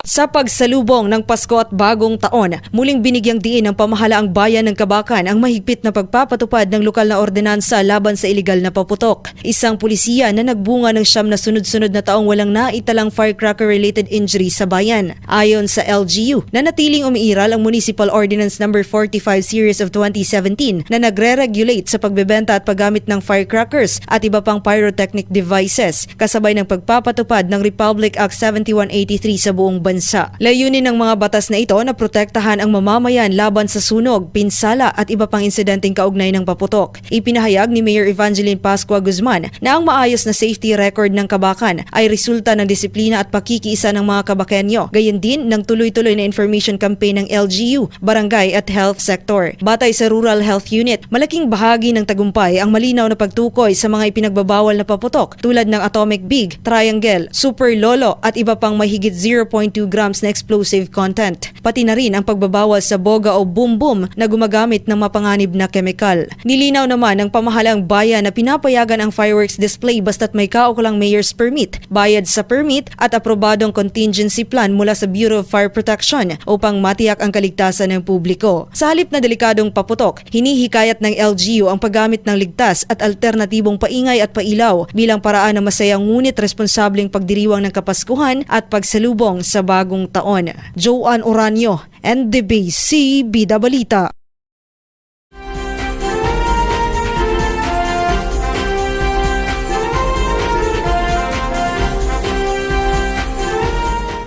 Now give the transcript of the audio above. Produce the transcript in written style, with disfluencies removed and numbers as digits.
Sa pagsalubong ng Pasko at Bagong Taon, muling binigyang diin ng pamahalaang bayan ng Kabakan ang mahigpit na pagpapatupad ng lokal na ordinansa laban sa iligal na paputok. Isang pulisiya na nagbunga ng 9 na sunod-sunod na taong walang naitalang firecracker-related injury sa bayan. Ayon sa LGU, nanatiling umiiral ang Municipal Ordinance No. 45 Series of 2017 na nagre-regulate sa pagbebenta at paggamit ng firecrackers at iba pang pyrotechnic devices, kasabay ng pagpapatupad ng Republic Act 7183 sa buong bansa. Layunin ng mga batas na ito na protektahan ang mamamayan laban sa sunog, pinsala at iba pang insidenteng kaugnay ng paputok. Ipinahayag ni Mayor Evangeline Pascua Guzman na ang maayos na safety record ng Kabakan ay resulta ng disiplina at pakikiisa ng mga Kabakenyo, gayon din ng tuloy-tuloy na information campaign ng LGU, barangay at health sector. Batay sa Rural Health Unit, malaking bahagi ng tagumpay ang malinaw na pagtukoy sa mga ipinagbabawal na paputok tulad ng atomic big, triangle, super lolo at iba pang mahigit 0.2 grams na explosive content. Pati na rin ang pagbabawal sa boga o boom-boom na gumagamit ng mapanganib na kemikal. Nilinaw naman ng pamahalang bayan na pinapayagan ang fireworks display basta't may kaukulang mayor's permit, bayad sa permit at aprobadong contingency plan mula sa Bureau of Fire Protection upang matiyak ang kaligtasan ng publiko. Sa halip na delikadong paputok, hinihikayat ng LGU ang paggamit ng ligtas at alternatibong paingay at pailaw bilang paraan ng masayang ngunit responsableng pagdiriwang ng Kapaskuhan at pagsalubong sa Bagong Taon. Joanne Oranio, NDBC Bida Balita.